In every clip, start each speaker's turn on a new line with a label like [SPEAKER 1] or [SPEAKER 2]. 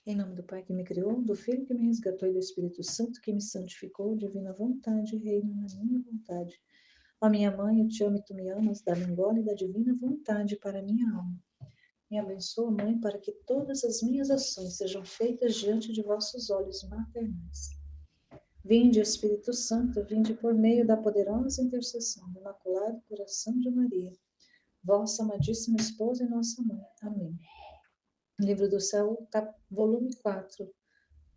[SPEAKER 1] Em nome do Pai que me criou, do Filho que me resgatou e do Espírito Santo que me santificou, divina vontade, reina na minha vontade. Ó minha mãe, eu te amo e tu me amas, dá-me um gole da divina vontade para a minha alma. Me abençoa, Mãe, para que todas as minhas ações sejam feitas diante de vossos olhos maternais. Vinde, Espírito Santo, vinde por meio da poderosa intercessão do Imaculado Coração de Maria, vossa amadíssima esposa e nossa mãe. Amém. Livro do Céu, volume 4,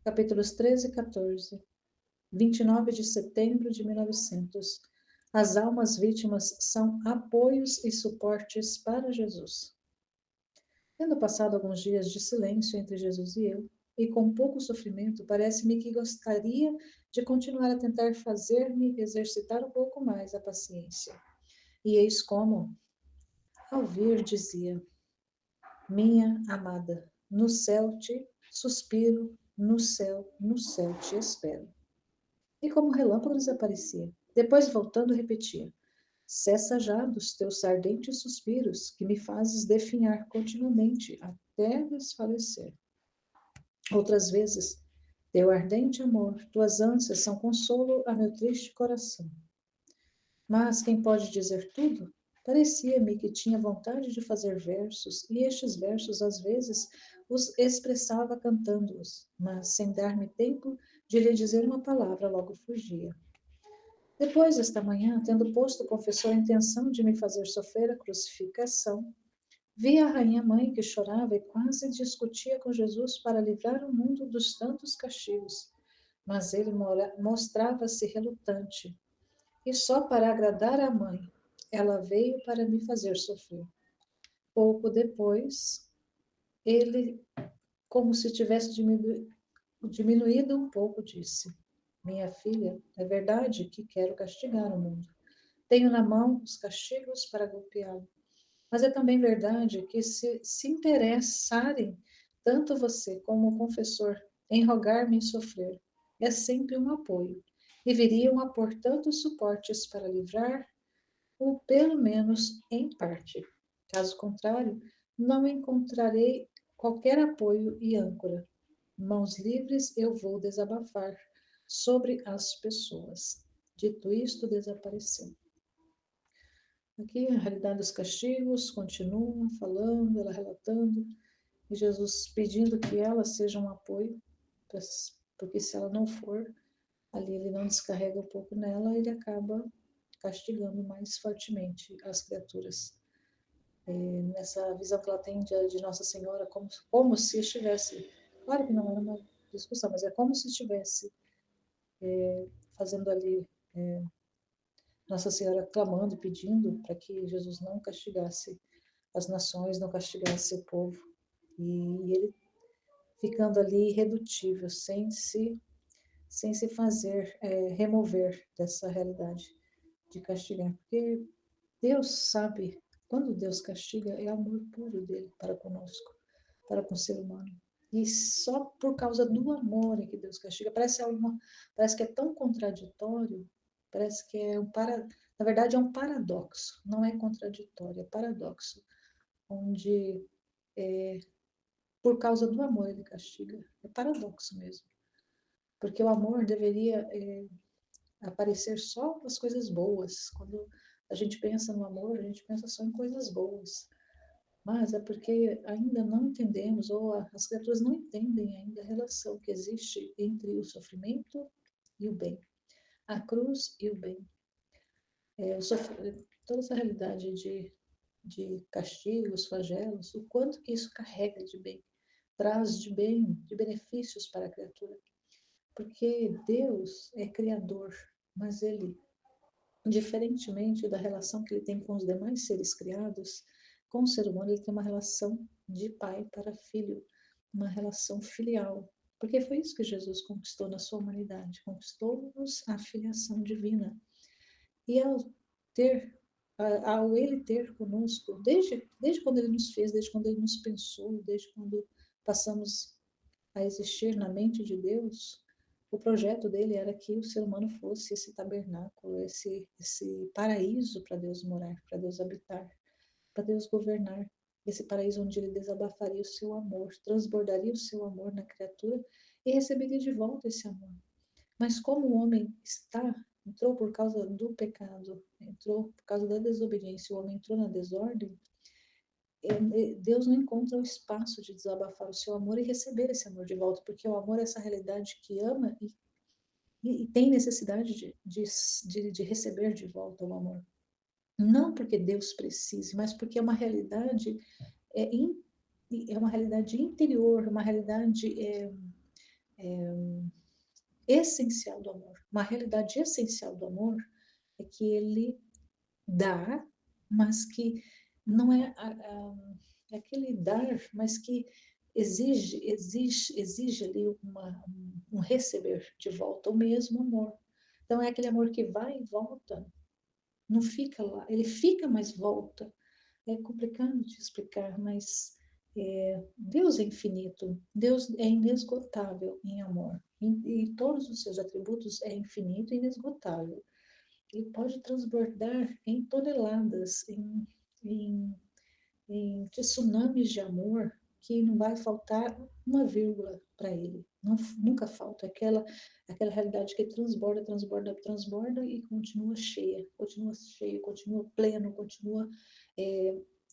[SPEAKER 1] capítulos 13 e 14, 29 de setembro de 1900. As almas vítimas são apoios e suportes para Jesus. Tendo passado alguns dias de silêncio entre Jesus e eu, e com pouco sofrimento, parece-me que gostaria de continuar a tentar fazer-me exercitar um pouco mais a paciência. E eis como, ao vir, dizia: minha amada, no céu te suspiro, no céu te espero. E como relâmpago desaparecia. Depois, voltando, repetia: cessa já dos teus ardentes suspiros, que me fazes definhar continuamente até desfalecer. Outras vezes, teu ardente amor, tuas ânsias são consolo a meu triste coração. Mas quem pode dizer tudo? Parecia-me que tinha vontade de fazer versos, e estes versos, às vezes, os expressava cantando-os, mas sem dar-me tempo de lhe dizer uma palavra, logo fugia. Depois, esta manhã, tendo posto o confessor a intenção de me fazer sofrer a crucificação, vi a rainha mãe que chorava e quase discutia com Jesus para livrar o mundo dos tantos castigos, mas ele mostrava-se relutante, e só para agradar a mãe, ela veio para me fazer sofrer. Pouco depois, ele, como se tivesse diminuído um pouco, disse: minha filha, é verdade que quero castigar o mundo. Tenho na mão os castigos para golpeá-lo. Mas é também verdade que se interessarem tanto você como o confessor em rogar-me sofrer, é sempre um apoio, e viriam a pôr tantos suportes para livrar, ou pelo menos em parte. Caso contrário, não encontrarei qualquer apoio e âncora. Mãos livres eu vou desabafar sobre as pessoas. Dito isto, desapareceu. Aqui, a realidade dos castigos continua falando, ela relatando, e Jesus pedindo que ela seja um apoio, porque se ela não for, ali ele não descarrega um pouco nela, ele acaba castigando mais fortemente as criaturas. Nessa visão que ela tem de Nossa Senhora, como se estivesse, claro que não era uma discussão, mas é como se estivesse fazendo ali Nossa Senhora clamando e pedindo para que Jesus não castigasse as nações, não castigasse o povo. E ele ficando ali irredutível, sem se fazer remover dessa realidade de castigar. Porque Deus sabe, quando Deus castiga, é amor puro dele para conosco, para com o ser humano. E só por causa do amor é que Deus castiga. Parece que é tão contraditório, parece que na verdade é um paradoxo, não é contraditório, é paradoxo, onde por causa do amor ele castiga. É paradoxo mesmo, porque o amor deveria aparecer só nas coisas boas. Quando a gente pensa no amor, a gente pensa só em coisas boas. Mas é porque ainda não entendemos, ou as criaturas não entendem ainda a relação que existe entre o sofrimento e o bem, a cruz e o bem. Toda essa realidade de castigos, flagelos, o quanto que isso carrega de bem, traz de bem, de benefícios para a criatura. Porque Deus é criador, mas ele, diferentemente da relação que ele tem com os demais seres criados, com o ser humano ele tem uma relação de pai para filho, uma relação filial. Porque foi isso que Jesus conquistou na sua humanidade, conquistou-nos a filiação divina. E ao ele ter conosco, desde quando ele nos fez, desde quando ele nos pensou, desde quando passamos a existir na mente de Deus, o projeto dele era que o ser humano fosse esse tabernáculo, esse paraíso para Deus morar, para Deus habitar, para Deus governar. esse paraíso onde ele desabafaria o seu amor, transbordaria o seu amor na criatura e receberia de volta esse amor. Mas como o homem entrou por causa do pecado, entrou por causa da desobediência, o homem entrou na desordem, Deus não encontra o espaço de desabafar o seu amor e receber esse amor de volta, porque o amor é essa realidade que ama e tem necessidade de receber de volta o amor. Não porque Deus precise, mas porque é uma realidade, é, in, é uma realidade interior, uma realidade essencial do amor. Uma realidade essencial do amor é que ele dá, mas que não é aquele dar, mas que exige ali um receber de volta, o mesmo amor. Então é aquele amor que vai e volta, não fica lá, ele fica, mas volta. É complicado de explicar, mas Deus é infinito, Deus é inesgotável em amor, e todos os seus atributos é infinito e inesgotável. Ele pode transbordar em toneladas, em, em tsunamis de amor, que não vai faltar uma vírgula para ele. Não, nunca falta aquela realidade que transborda, transborda, transborda e continua cheio, continua pleno, continua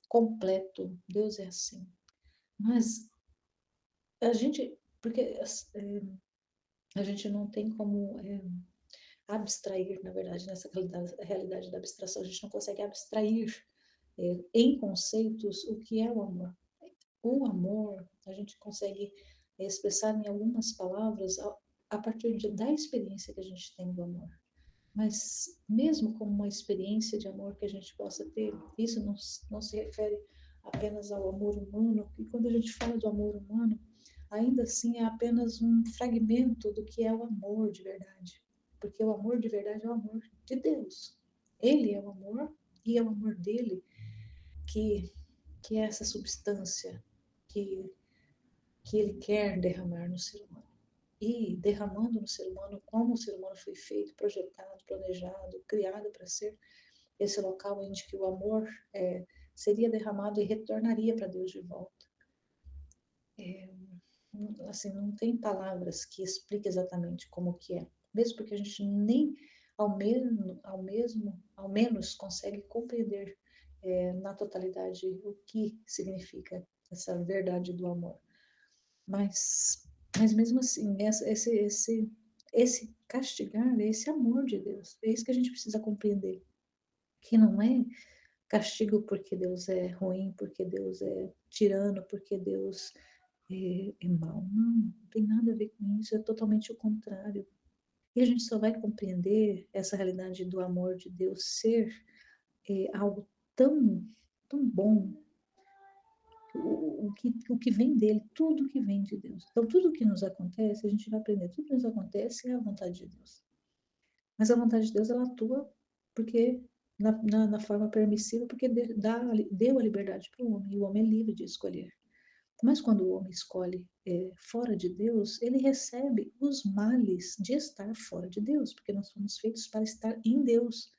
[SPEAKER 1] completo. Deus é assim. Mas a gente, porque a gente não tem como abstrair, na verdade, nessa realidade da abstração, a gente não consegue abstrair em conceitos o que é o amor. O amor, a gente consegue expressar em algumas palavras a partir da experiência que a gente tem do amor. Mas mesmo como uma experiência de amor que a gente possa ter, isso não se refere apenas ao amor humano, e quando a gente fala do amor humano, ainda assim é apenas um fragmento do que é o amor de verdade. Porque o amor de verdade é o amor de Deus. Ele é o amor e é o amor dele que, que é essa substância que, que ele quer derramar no ser humano. E derramando no ser humano como o ser humano foi feito, projetado, planejado, criado para ser esse local onde que o amor seria derramado e retornaria para Deus de volta. Assim, não tem palavras que expliquem exatamente como que é, mesmo porque a gente nem ao menos consegue compreender na totalidade o que significa essa verdade do amor. Mas mesmo assim, esse castigar é esse amor de Deus. É isso que a gente precisa compreender. Que não é castigo porque Deus é ruim, porque Deus é tirano, porque Deus é mau. Não tem nada a ver com isso, é totalmente o contrário. E a gente só vai compreender essa realidade do amor de Deus ser algo tão bom, o que vem dele, tudo que vem de Deus. Então, tudo que nos acontece, a gente vai aprender, tudo que nos acontece é a vontade de Deus. Mas a vontade de Deus, ela atua porque na forma permissiva, porque deu a liberdade para o homem, e o homem é livre de escolher. Mas quando o homem escolhe fora de Deus, ele recebe os males de estar fora de Deus, porque nós fomos feitos para estar em Deus.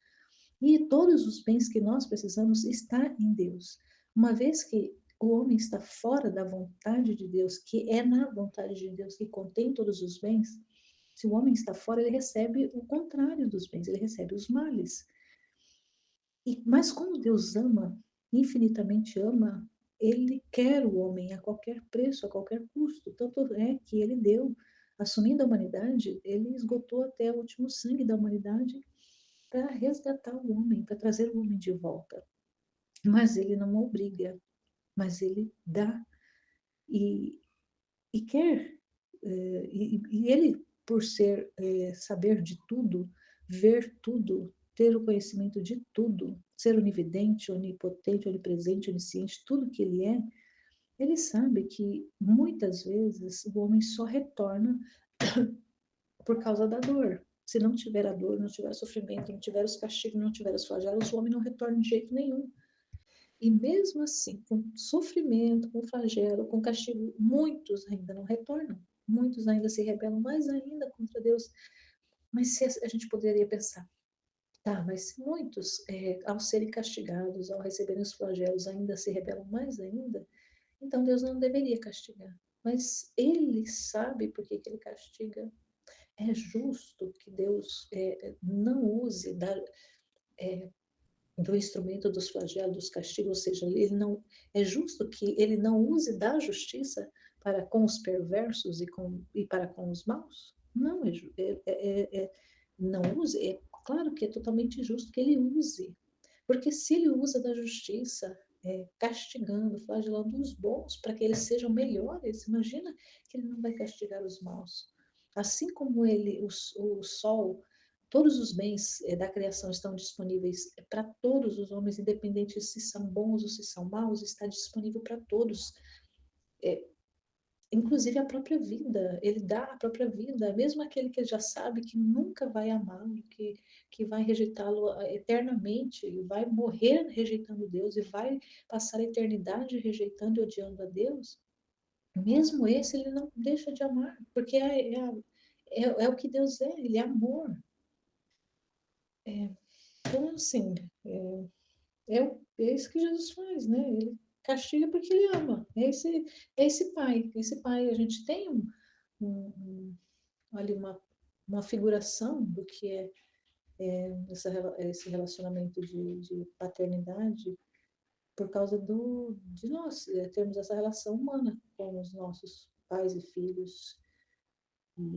[SPEAKER 1] E todos os bens que nós precisamos estar em Deus. Uma vez que o homem está fora da vontade de Deus, que é na vontade de Deus que contém todos os bens, se o homem está fora, ele recebe o contrário dos bens, ele recebe os males. Mas como Deus ama, infinitamente ama, ele quer o homem a qualquer preço, a qualquer custo. Tanto é que ele deu, assumindo a humanidade, ele esgotou até o último sangue da humanidade para resgatar o homem, para trazer o homem de volta. Mas ele não obriga, mas ele dá e, e quer. E ele, por saber de tudo, ver tudo, ter o conhecimento de tudo, ser onividente, onipotente, onipresente, onisciente, tudo que ele sabe que muitas vezes o homem só retorna por causa da dor. Se não tiver a dor, não tiver o sofrimento, não tiver os castigos, não tiver os flagelos, o homem não retorna de jeito nenhum. E mesmo assim, com sofrimento, com flagelo, com castigo, muitos ainda não retornam. Muitos ainda se rebelam mais ainda contra Deus. Mas se a gente poderia pensar, Tá, mas se muitos, ao serem castigados, ao receberem os flagelos, ainda se rebelam mais ainda, então Deus não deveria castigar. Mas Ele sabe por que que Ele castiga. É justo que Deus não use do instrumento dos flagelos, dos castigos, ou seja, ele não é justo que Ele não use da justiça para com os perversos e para com os maus? Não não use. É claro que é totalmente justo que Ele use, porque se Ele usa da justiça, castigando, flagelando os bons para que eles sejam melhores, imagina que Ele não vai castigar os maus. Assim como o sol, todos os bens da criação estão disponíveis para todos os homens, independente se são bons ou se são maus, está disponível para todos. É, inclusive a própria vida, ele dá a própria vida, mesmo aquele que já sabe que nunca vai amá-lo, que vai rejeitá-lo eternamente, e vai morrer rejeitando Deus, e vai passar a eternidade rejeitando e odiando a Deus, mesmo esse ele não deixa de amar, porque é o que Deus é, ele é amor. Então, assim, é isso que Jesus faz, né? Ele castiga porque ele ama. É esse pai. Esse pai, a gente tem um, ali uma figuração do que esse relacionamento de paternidade por causa de nós termos essa relação humana com os nossos pais e filhos.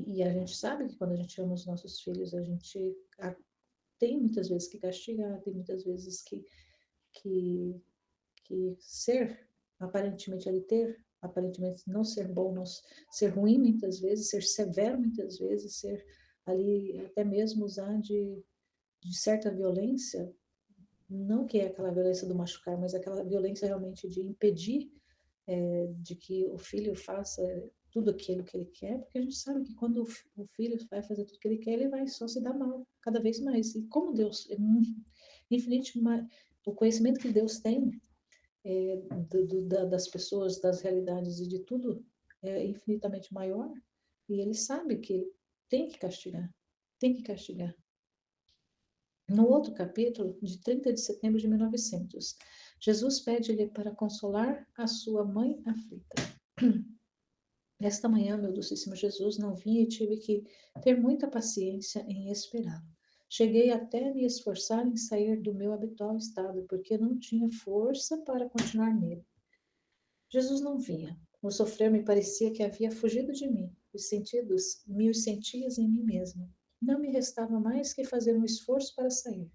[SPEAKER 1] E a gente sabe que quando a gente ama os nossos filhos, a gente tem muitas vezes que castigar, tem muitas vezes que, que ser, aparentemente ali ter, aparentemente não ser bom, não ser ruim muitas vezes, ser severo muitas vezes, ser ali até mesmo usar de certa violência, não que é aquela violência do machucar, mas aquela violência realmente de impedir de que o filho faça tudo aquilo que ele quer, porque a gente sabe que quando o filho vai fazer tudo que ele quer, ele vai só se dar mal cada vez mais. E como Deus é infinito, o conhecimento que Deus tem das pessoas, das realidades e de tudo é infinitamente maior, e ele sabe que ele tem que castigar, tem que castigar. No outro capítulo, de 30 de setembro de 1900, Jesus pede-lhe para consolar a sua mãe aflita. Esta manhã, meu docíssimo Jesus não vinha e tive que ter muita paciência em esperá-lo. Cheguei até me esforçar em sair do meu habitual estado, porque não tinha força para continuar nele. Jesus não vinha. O sofrer me parecia que havia fugido de mim. Os sentias em mim mesma. Não me restava mais que fazer um esforço para sair.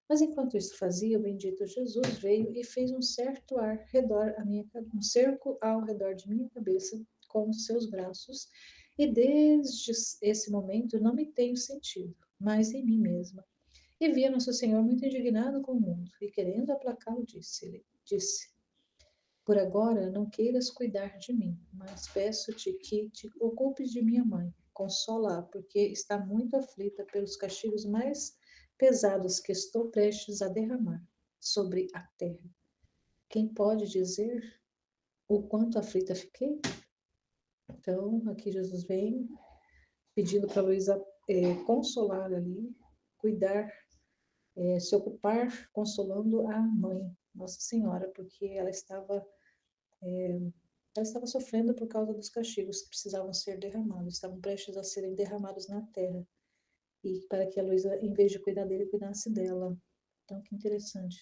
[SPEAKER 1] Mas enquanto isso fazia, o bendito Jesus veio e fez um cerco ao redor de minha cabeça com os seus braços, e desde esse momento não me tenho sentido, mais em mim mesma. E via Nosso Senhor muito indignado com o mundo, e querendo aplacá-lo, disse: Por agora não queiras cuidar de mim, mas peço-te que te ocupes de minha mãe. Consola-a, porque está muito aflita pelos castigos mais pesados que estou prestes a derramar sobre a terra. Quem pode dizer o quanto aflita fiquei? Então, aqui Jesus vem pedindo para Luísa consolar ali, cuidar, se ocupar consolando a mãe, Nossa Senhora, porque ela estava sofrendo por causa dos castigos que precisavam ser derramados, estavam prestes a serem derramados na terra. E para que a Luísa, em vez de cuidar dele, cuidasse dela. Então, que interessante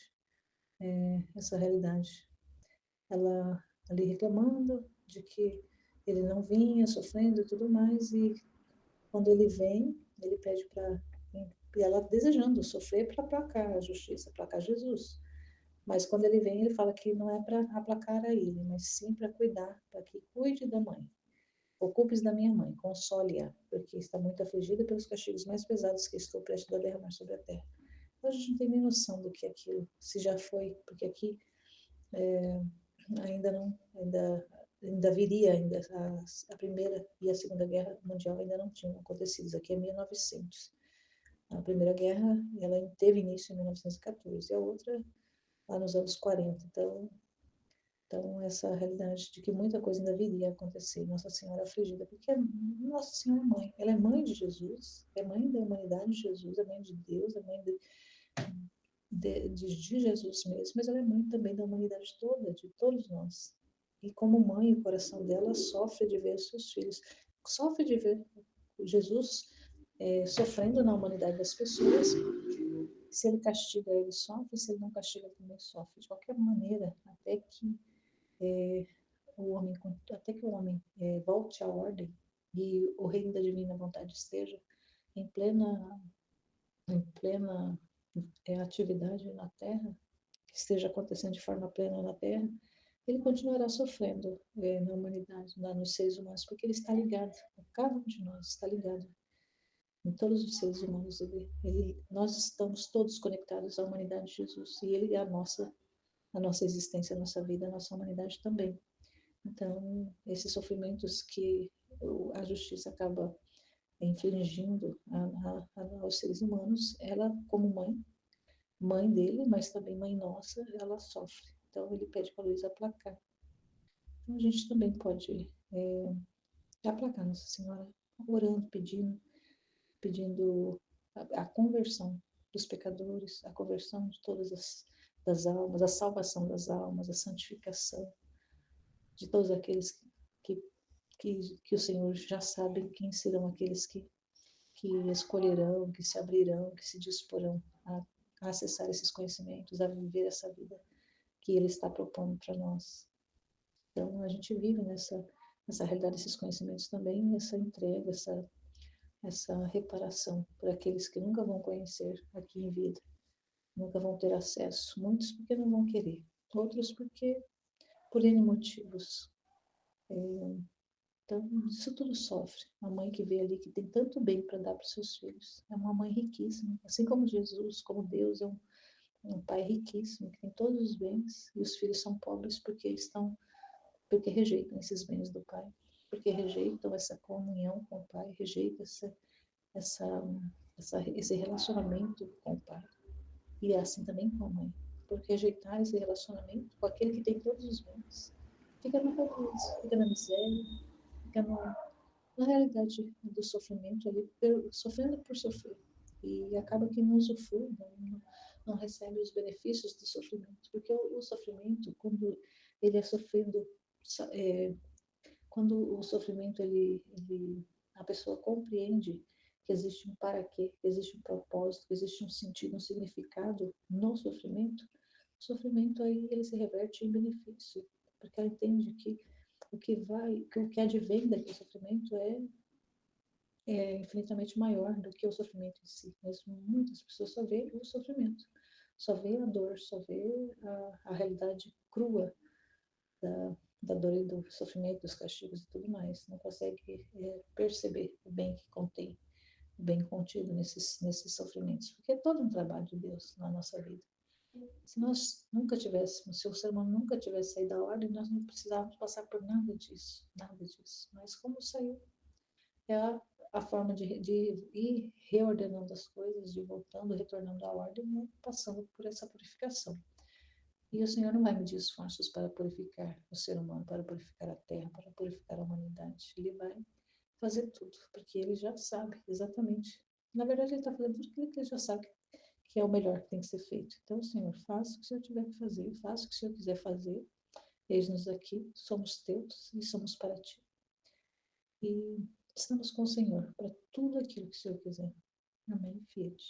[SPEAKER 1] essa realidade. Ela ali reclamando de que ele não vinha, sofrendo e tudo mais, e quando ele vem, ele pede para. E ela desejando sofrer para aplacar a justiça, aplacar Jesus. Mas quando ele vem, ele fala que não é para aplacar a ele, mas sim para cuidar, para que cuide da mãe. Ocupes da minha mãe, console-a, porque está muito afligida pelos castigos mais pesados que estou prestes a derramar sobre a terra. Então, a gente não tem nem noção do que é aquilo, se já foi, porque aqui ainda não, ainda viria, ainda a Primeira e a Segunda Guerra Mundial ainda não tinham acontecido. Isso aqui é 1900. A Primeira Guerra, ela teve início em 1914, e a outra lá nos anos 40. Então, essa realidade de que muita coisa ainda viria a acontecer, Nossa Senhora afligida, porque Nossa Senhora é mãe, ela é mãe de Jesus, é mãe da humanidade de Jesus, é mãe de Deus, é mãe de Jesus mesmo, mas ela é mãe também da humanidade toda, de todos nós. E como mãe, o coração dela sofre de ver os seus filhos, sofre de ver Jesus sofrendo na humanidade das pessoas. Se ele castiga, ele sofre; se ele não castiga, também sofre. De qualquer maneira, até que o homem volte à ordem e o reino da divina vontade esteja em plena atividade na Terra, que esteja acontecendo de forma plena na Terra, ele continuará sofrendo na humanidade, nos seres humanos, porque ele está ligado, cada um de nós está ligado em todos os seres humanos. Nós estamos todos conectados à humanidade de Jesus, e ele é a nossa existência, a nossa vida, a nossa humanidade também. Então, esses sofrimentos que a justiça acaba infligindo aos seres humanos, ela, como mãe dele, mas também mãe nossa, ela sofre. Então, ele pede para Luísa aplacar. Então, a gente também pode aplacar Nossa Senhora, orando, pedindo a conversão dos pecadores, a conversão de todas das almas, a salvação das almas, a santificação de todos aqueles que o Senhor já sabe quem serão aqueles que escolherão, que se abrirão, que se disporão a acessar esses conhecimentos, a viver essa vida que Ele está propondo para nós. Então, a gente vive nessa realidade desses conhecimentos também, essa entrega, essa reparação por aqueles que nunca vão conhecer aqui em vida, nunca vão ter acesso. Muitos porque não vão querer, outros porque por N motivos. Então, isso tudo sofre. A mãe que vê ali que tem tanto bem para dar para os seus filhos é uma mãe riquíssima, assim como Jesus, como Deus é um pai riquíssimo, que tem todos os bens, e os filhos são pobres porque rejeitam esses bens do pai, porque rejeitam essa comunhão com o pai, rejeitam esse relacionamento com o pai. E é assim também com a mãe, porque rejeitar esse relacionamento com aquele que tem todos os bens, fica na pobreza, fica na miséria, fica na realidade do sofrimento ali, sofrendo por sofrer. E acaba que não usufrui, não recebe os benefícios do sofrimento, porque o sofrimento, quando ele é sofrido, quando o sofrimento a pessoa compreende que existe um para quê, que existe um propósito, que existe um sentido, um significado no sofrimento, o sofrimento aí ele se reverte em benefício, porque ela entende que o que advém daquele sofrimento é infinitamente maior do que o sofrimento em si. Mas muitas pessoas só veem o sofrimento, só vê a dor, só vê a realidade crua da dor e do sofrimento, dos castigos e tudo mais. Não consegue perceber o bem que contém, o bem contido nesses sofrimentos, porque é todo um trabalho de Deus na nossa vida. Se nós nunca tivéssemos, se o ser humano nunca tivesse saído da ordem, nós não precisávamos passar por nada disso, nada disso. Mas como saiu, é a forma de ir reordenando as coisas, de voltando, retornando à ordem, né, passando por essa purificação. E o Senhor não vai medir esforços para purificar o ser humano, para purificar a terra, para purificar a humanidade. Ele vai fazer tudo, porque ele já sabe exatamente. Na verdade, ele está fazendo tudo aquilo que ele já sabe que é o melhor que tem que ser feito. Então, Senhor, faça o que o Senhor tiver que fazer, faça o que o Senhor quiser fazer. Eis-nos aqui, somos teus e somos para ti. E estamos com o Senhor para tudo aquilo que o Senhor quiser. Amém, Fiat.